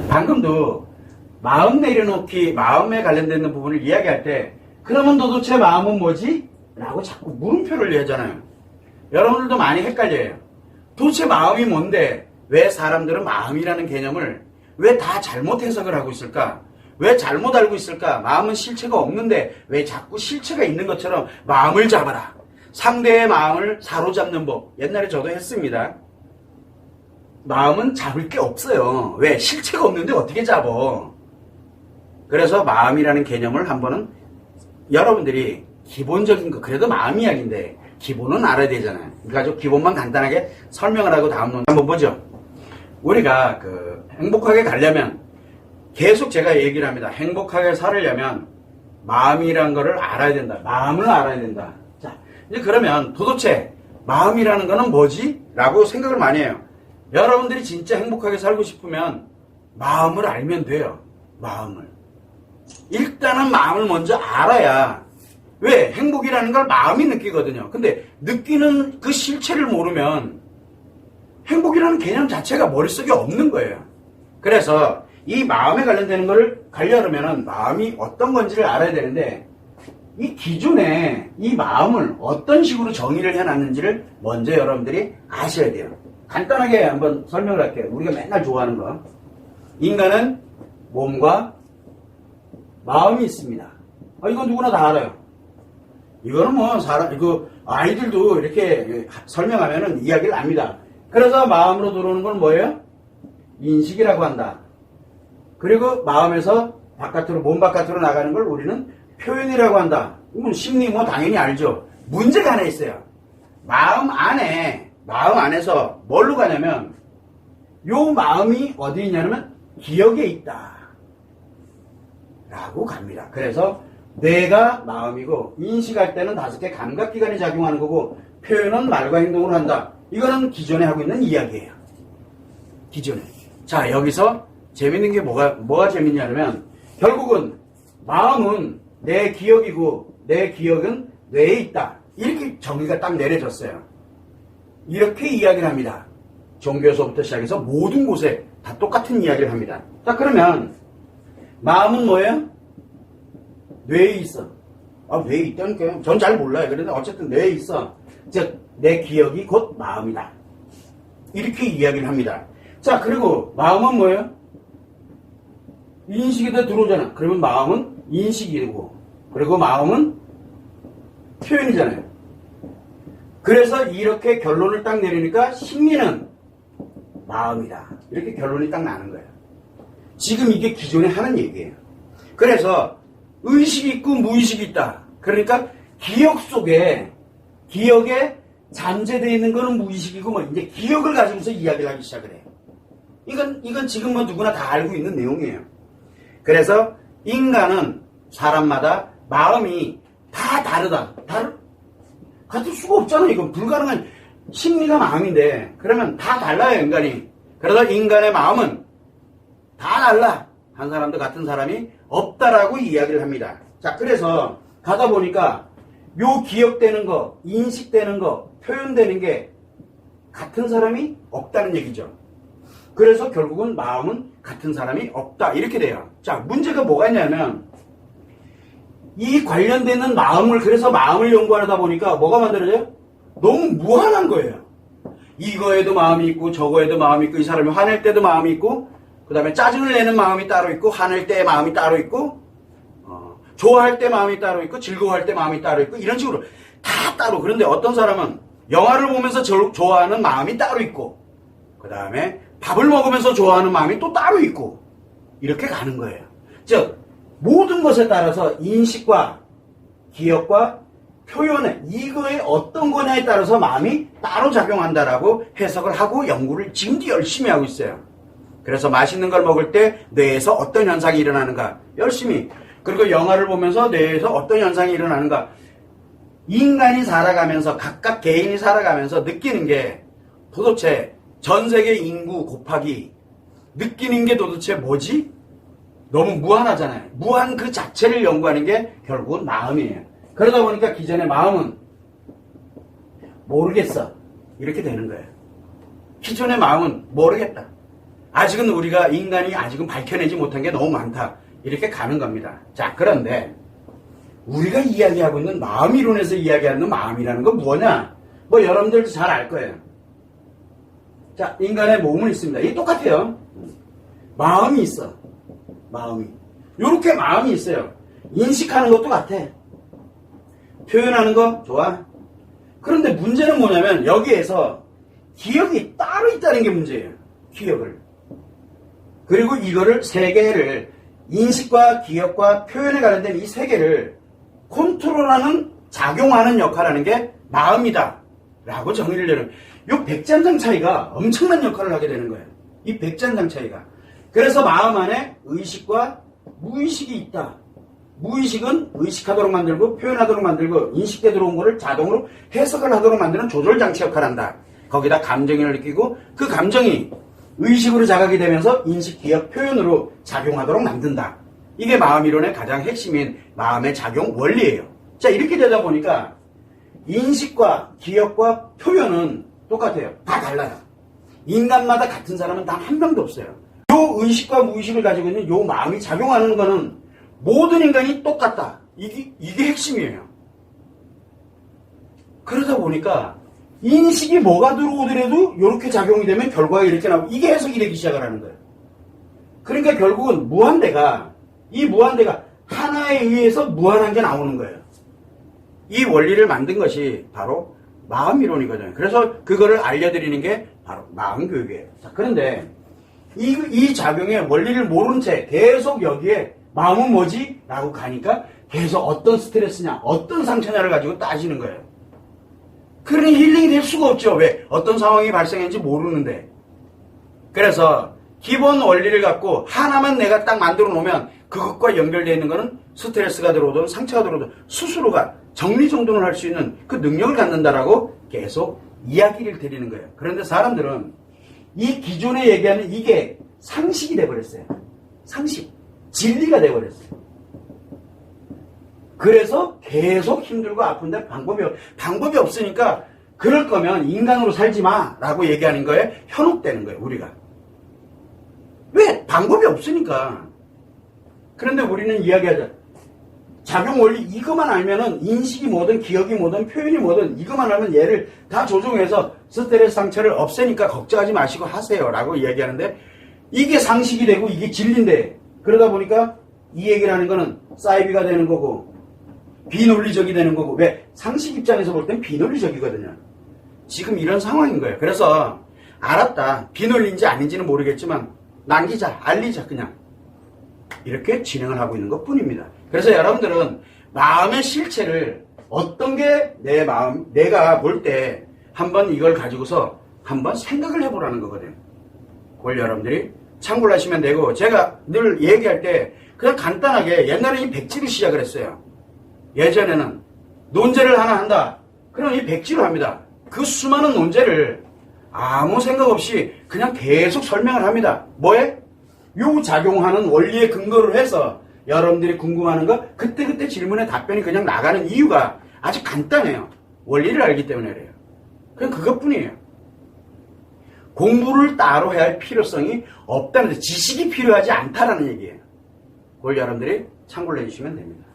방금도 마음 내려놓기, 마음에 관련된 부분을 이야기할 때 그러면 도대체 마음은 뭐지? 라고 자꾸 물음표를 내잖아요. 여러분들도 많이 헷갈려요. 도대체 마음이 뭔데 왜 사람들은 마음이라는 개념을 왜 다 잘못 해석을 하고 있을까? 왜 잘못 알고 있을까? 마음은 실체가 없는데 왜 자꾸 실체가 있는 것처럼 마음을 잡아라. 상대의 마음을 사로잡는 법. 옛날에 저도 했습니다. 마음은 잡을 게 없어요. 왜? 실체가 없는데 어떻게 잡어? 그래서 마음이라는 개념을 한번은 여러분들이 기본적인 거, 그래도 마음 이야기인데 기본은 알아야 되잖아요. 그러니까 기본만 간단하게 설명을 하고 다음 논 한번 보죠. 우리가 행복하게 가려면 계속 제가 얘기를 합니다. 행복하게 살려면 마음이라는 거를 알아야 된다. 마음을 알아야 된다. 자, 이제 그러면 도대체 마음이라는 거는 뭐지? 라고 생각을 많이 해요. 여러분들이 진짜 행복하게 살고 싶으면 마음을 알면 돼요. 마음을. 일단은 마음을 먼저 알아야, 왜? 행복이라는 걸 마음이 느끼거든요. 근데 느끼는 그 실체를 모르면 행복이라는 개념 자체가 머릿속에 없는 거예요. 그래서 이 마음에 관련되는 거를 가려면 마음이 어떤 건지를 알아야 되는데, 이 기존에 이 마음을 어떤 식으로 정의를 해놨는지를 먼저 여러분들이 아셔야 돼요. 간단하게 한번 설명을 할게요. 우리가 맨날 좋아하는 거. 인간은 몸과 마음이 있습니다. 이건 누구나 다 알아요. 이거는 뭐 아이들도 이렇게 설명하면은 이야기를 압니다. 그래서 마음으로 들어오는 건 뭐예요? 인식이라고 한다. 그리고 마음에서 바깥으로, 몸 바깥으로 나가는 걸 우리는 표현이라고 한다. 이건 심리 당연히 알죠. 문제가 하나 있어요. 마음 안에서 뭘로 가냐면, 요 마음이 어디 있냐면 기억에 있다 라고 갑니다. 그래서 뇌가 마음이고, 인식할 때는 5개 감각기관이 작용하는 거고, 표현은 말과 행동으로 한다. 이거는 기존에 하고 있는 이야기예요. 기존에. 자, 여기서 재밌는 게 뭐가 재밌냐면, 결국은 마음은 내 기억이고 내 기억은 뇌에 있다. 이렇게 정의가 딱 내려졌어요. 이렇게 이야기를 합니다. 종교에서부터 시작해서 모든 곳에 다 똑같은 이야기를 합니다. 자, 그러면 마음은 뭐예요? 뇌에 있어. 뇌에 있다니까요. 전 잘 몰라요. 그런데 어쨌든 뇌에 있어. 즉, 내 기억이 곧 마음이다. 이렇게 이야기를 합니다. 자, 그리고 마음은 뭐예요? 인식에다 들어오잖아. 그러면 마음은 인식이고, 그리고 마음은 표현이잖아요. 그래서 이렇게 결론을 딱 내리니까 심리는 마음이다. 이렇게 결론이 딱 나는 거예요. 지금 이게 기존에 하는 얘기예요. 그래서 의식이 있고 무의식이 있다. 그러니까 기억 속에, 기억에 잠재되어 있는 거는 무의식이고, 이제 기억을 가지고서 이야기를 하기 시작을 해요. 이건 지금 누구나 다 알고 있는 내용이에요. 그래서 인간은 사람마다 마음이 다 다르다. 같을 수가 없잖아. 이건 불가능한, 심리가 마음인데 그러면 다 달라요, 인간이. 그래서 인간의 마음은 다 달라. 한 사람도 같은 사람이 없다라고 이야기를 합니다. 자, 그래서 가다 보니까 요 기억되는 거, 인식되는 거, 표현되는 게 같은 사람이 없다는 얘기죠. 그래서 결국은 마음은 같은 사람이 없다. 이렇게 돼요. 자, 문제가 뭐가 있냐면, 이 관련되는 마음을, 그래서 마음을 연구하다 보니까 뭐가 만들어져요? 너무 무한한 거예요. 이거에도 마음이 있고, 저거에도 마음이 있고, 이 사람이 화낼 때도 마음이 있고, 그 다음에 짜증을 내는 마음이 따로 있고, 화낼 때 마음이 따로 있고, 좋아할 때 마음이 따로 있고, 즐거워할 때 마음이 따로 있고, 이런 식으로 다 따로. 그런데 어떤 사람은 영화를 보면서 좋아하는 마음이 따로 있고, 그 다음에 밥을 먹으면서 좋아하는 마음이 또 따로 있고, 이렇게 가는 거예요. 즉, 모든 것에 따라서 인식과 기억과 표현에, 이거의 어떤 거냐에 따라서 마음이 따로 작용한다라고 해석을 하고 연구를 지금도 열심히 하고 있어요. 그래서 맛있는 걸 먹을 때 뇌에서 어떤 현상이 일어나는가 열심히, 그리고 영화를 보면서 뇌에서 어떤 현상이 일어나는가, 인간이 살아가면서, 각각 개인이 살아가면서 느끼는 게 도대체 전 세계 인구 곱하기 느끼는 게 도대체 뭐지? 너무 무한하잖아요. 무한 그 자체를 연구하는 게 결국은 마음이에요. 그러다 보니까 기존의 마음은 모르겠어. 이렇게 되는 거예요. 기존의 마음은 모르겠다. 아직은 우리가 인간이 아직은 밝혀내지 못한 게 너무 많다. 이렇게 가는 겁니다. 자, 그런데 우리가 이야기하고 있는 마음 이론에서 이야기하는 마음이라는 건 뭐냐? 뭐 여러분들도 잘 알 거예요. 자, 인간의 몸은 있습니다. 이게 똑같아요. 마음이 있어. 마음이. 요렇게 마음이 있어요. 인식하는 것도 같아. 표현하는 거 좋아. 그런데 문제는 뭐냐면 여기에서 기억이 따로 있다는 게 문제예요. 기억을. 그리고 이거를 세 개를 인식과 기억과 표현에 관련된 이 세 개를 컨트롤하는 작용하는 역할을 하는 게 마음이다 라고 정의를 내는 이 백잔장 차이가 엄청난 역할을 하게 되는 거예요. 이 백잔장 차이가. 그래서 마음 안에 의식과 무의식이 있다. 무의식은 의식하도록 만들고 표현하도록 만들고 인식돼 들어온 거를 자동으로 해석을 하도록 만드는 조절장치 역할을 한다. 거기다 감정을 느끼고 그 감정이 의식으로 자각이 되면서 인식, 기억, 표현으로 작용하도록 만든다. 이게 마음이론의 가장 핵심인 마음의 작용 원리예요. 자, 이렇게 되다 보니까 인식과 기억과 표현은 똑같아요. 다 달라요. 인간마다 같은 사람은 단 한 명도 없어요. 요 의식과 무의식을 가지고 있는 요 마음이 작용하는 거는 모든 인간이 똑같다. 이게 핵심이에요. 그러다 보니까 인식이 뭐가 들어오더라도 이렇게 작용이 되면 결과가 이렇게 나오고 이게 해석이 되기 시작을 하는 거예요. 그러니까 결국은 이 무한대가 하나에 의해서 무한한 게 나오는 거예요. 이 원리를 만든 것이 바로 마음이론이거든요. 그래서 그거를 알려드리는 게 바로 마음교육이에요. 자, 그런데 이 작용의 원리를 모른 채 계속 여기에 마음은 뭐지? 라고 가니까 계속 어떤 스트레스냐, 어떤 상처냐를 가지고 따지는 거예요. 그러니 힐링이 될 수가 없죠. 왜? 어떤 상황이 발생했는지 모르는데. 그래서 기본 원리를 갖고 하나만 내가 딱 만들어 놓으면 그것과 연결되어 있는 거는 스트레스가 들어오든 상처가 들어오든 스스로가 정리정돈을 할 수 있는 그 능력을 갖는다라고 계속 이야기를 드리는 거예요. 그런데 사람들은 이 기존에 얘기하는 이게 상식이 돼버렸어요. 상식. 진리가 돼버렸어요. 그래서 계속 힘들고 아픈데 방법이 없으니까 그럴 거면 인간으로 살지 마 라고 얘기하는 거에 현혹되는 거예요. 우리가. 왜? 방법이 없으니까. 그런데 우리는 이야기하자. 작용 원리 이것만 알면은 인식이 뭐든 기억이 뭐든 표현이 뭐든 이것만 알면 얘를 다 조종해서 스트레스 상처를 없애니까 걱정하지 마시고 하세요 라고 이야기하는데 이게 상식이 되고 이게 진리인데 그러다 보니까 이 얘기를 하는 거는 사이비가 되는 거고 비논리적이 되는 거고 왜? 상식 입장에서 볼 땐 비논리적이거든요. 지금 이런 상황인 거예요. 그래서 알았다. 비논리인지 아닌지는 모르겠지만 남기자, 알리자 그냥 이렇게 진행을 하고 있는 것 뿐입니다. 그래서 여러분들은 마음의 실체를 어떤 게 내 마음, 내가 볼 때 한번 이걸 가지고서 한번 생각을 해보라는 거거든요. 그걸 여러분들이 참고를 하시면 되고 제가 늘 얘기할 때 그냥 간단하게 옛날에 이 백지로 시작을 했어요. 예전에는 논제를 하나 한다. 그럼 이 백지로 합니다. 그 수많은 논제를 아무 생각 없이 그냥 계속 설명을 합니다. 뭐에? 요 작용하는 원리에 근거를 해서 여러분들이 궁금하는 거 그때그때 질문에 답변이 그냥 나가는 이유가 아주 간단해요. 원리를 알기 때문에 그래요. 그냥 그것뿐이에요. 공부를 따로 해야 할 필요성이 없다는 데 지식이 필요하지 않다라는 얘기예요. 그걸 여러분들이 참고를 해주시면 됩니다.